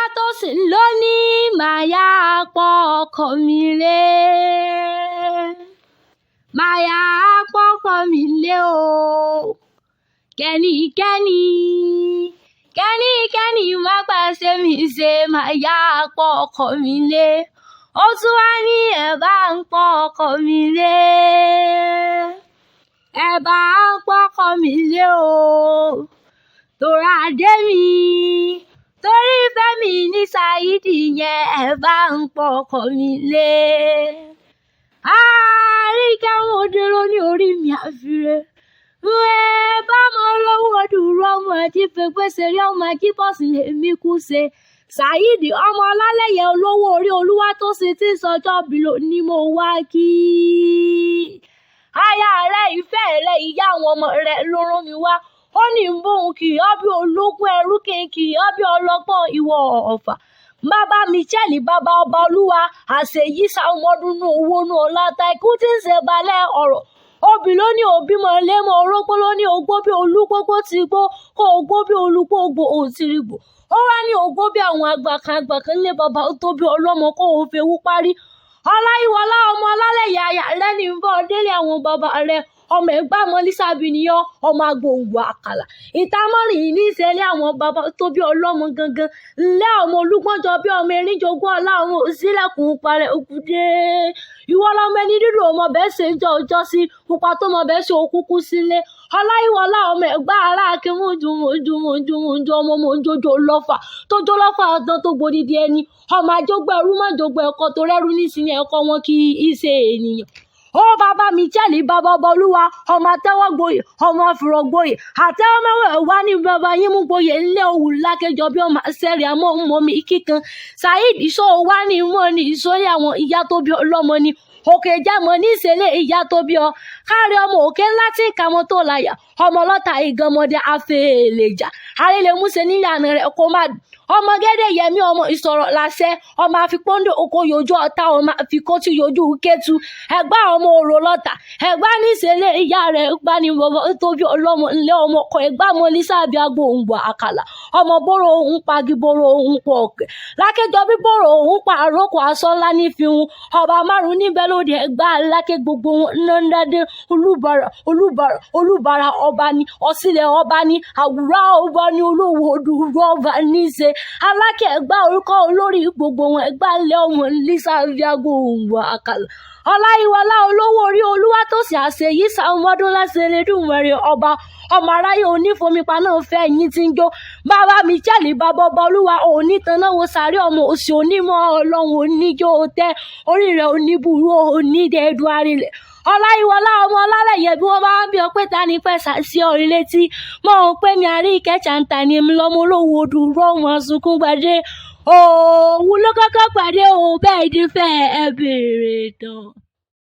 Olúwatósìn ló ní màá yá pọ̀ ọkọ mi lé. Màá yá pọ̀ ọkọ mi lé o. Kẹ́nikẹ́ni má pàṣẹ mi ṣe màá yá pọ̀ ọkọ mi lé. Ó tún wá ní ẹ bá ń pọ̀ ọkọ mi lé. Ẹ bá ń pọ̀ ọkọ mi lé o. Torí adé mi, torí ìfẹ́ mi ní Saidi yẹn, ẹ bá ń pọ̀ ọkọ mi lé. Àríkẹ́ mo dúró ní orí mi àfiré. Ẹ bá mọ lọ́wọ́ dúró ọmọ ẹtí fèpè ṣeré ọmọ ẹtí bọ́sì lèmi kú ṣe. Saidi ọmọ Ọlálẹ́yẹ olówó orí Olúwatósìn tí sọjọ́ bí ló ní mo wá kí. Aya rẹ̀ ìfẹ́ rẹ̀ ìyá àwọn ọmọ rẹ̀ ló rán mi wá. Ó ní bóun kì í bí ológun ẹrú kì í bí ọlọ́gbọ́n ìwọ ọ̀fà. Bàbá Michelle bàbá ọba olúwa àṣeyí sàmọ́dúnú owó nù ọ̀làtà ikú tí ń ṣe balẹ̀ ọ̀rọ̀. Obì ló ní òbí mọ̀ lémọ̀ orógbó ló ní ogbó bí olúgbógbó ti gbó kó ogbó bí olúgbógbó òtìrìgbò. Ó wá ní ogbó bí àwọn àgbà kan lé bàbá tó bí ọlọ́mọ kó o fewú parí. Ọláyíwọlá ọmọ Ọlálẹ́yẹ àyà rẹ̀ ní bọ́ délé àwọn bàbá rẹ̀. Ọmọ ẹgbà mọ́lísàbí nìyọ́ ọmọ agbóhùnwà àkàlà ìtàmọ́rìn ní ìṣẹ̀lẹ̀ àwọn bàbá tó bí ọlọ́mọ gangan ńlẹ́ ọmọ olúgbọ́njọ bí ọmọ erinjogún ọlá ọmọ òsílẹ̀kùn parẹ́ òkúdé ìwọ lọmọ ẹni dídùn ọmọ bẹ́ẹ̀ ṣe ń jọ ọjọ́ sí pupa tó mọ bẹ́ẹ̀ ṣe òkúkú sílé Ọláyíwọlá ọmọ ẹgbà ara akínmújùmújù ọmọ mọ́jọ́jọ́ lọ́fà tó jọ lọ́fà ọdún tó gbòdìdí ẹni ọmọ àjọgbọ́ ẹrú mọ́jọ́gbọ́ ẹ̀kọ́ tó rẹ́rú nísìnyí ẹ̀kọ́ wọn kì í ṣe ènìyàn. Ó bàbá Michelle bàbá ọba olúwa ọmọ àtẹwọ́gboyè ọmọ àfìrọ̀gboyè àtẹwọ́mẹ́wẹ̀ wá ní bàbá yín mú gboyè ńlẹ̀ òwú lákẹjọ bí ọmọ àṣẹrì àmọ́ mọ́mí kíkan Saidi sọ wá ní mọ́ ní ìsọ̀rí àwọn ìyá tó bí ọlọ́mọ ni òkè jámọ́ ní ìṣẹ̀lẹ̀ ìyá tó bí ọ kárí ọmọ òkè ńlá tí ìkàmọ́ tó láyà ọmọ ọlọ́ta ìgànmọ́dé afẹ́lẹ́jà àrílẹ̀múṣe níyànà rẹ̀ kó má ọmọ gẹ́dẹ́ yẹmí ọmọ ìsọ̀rọ̀ làṣẹ ọmọ àfikọ́ndé oko yòójú ọ̀tá ọmọ àfikọ́tù yòójú kẹ́tù ẹgbà ọmọ òrò lọ́tà ẹgbà ní ìṣẹ̀lẹ̀ ìyá rẹ̀ gbà ní bàbá tóbi ọlọ́mọ ńlẹ́ ọmọ ọkọ ẹgbà mọ́lísàbí agbóhùngbò àkàlà ọmọ bóró òun pagi bóró òun pọ̀ ọ̀kẹ́ lákẹjọ bí bóró òun pa àrókò aṣọ ńlá nífihùn ọba márùn níbẹ̀ lóde ẹgbà lákẹ gbogbo wọn nọ́ndádé olúbàrà ọba ní ọ̀sílẹ̀ ọba ní àwùrá ọba ní olówó odùrú ọba ní í ṣe alákẹ́ ẹgbà orúkọ olórí gbogbo wọn ẹgbà lé ọmọ lisa viago òǹwà àkàlà Ọláyíwọlá olówó orí Olúwatósìn àṣeyí sàmọ́dún lásẹ̀lẹ́dùnmọ̀rẹ́ ọba ọmọ aráyé onífomipa náà fẹ́ yín tí ń jó bàbá Michelle bàbá ọba olúwa òní tanáwó sáré ọmọ òsì onímọ̀ ọlọ́run oníjó tẹ orí rẹ̀ oníburú onídẹ̀ẹ́dùn àrílẹ̀ Ọláyíwọlá ọmọ Ọlálẹ́yẹ bí wọ́n bá ń bí ọ pé ta ni fẹ́ sàṣì ọ̀rí létí mọ́ ọ́n pé mi Àríkẹ́ Chanta ni mi lọ́mọ olówó odù rọ́ọ̀mù sunkún gbadé òun ló kọ́kọ́ pàdé òun bẹ́ẹ̀ dífẹ́ ẹ bèrè tán.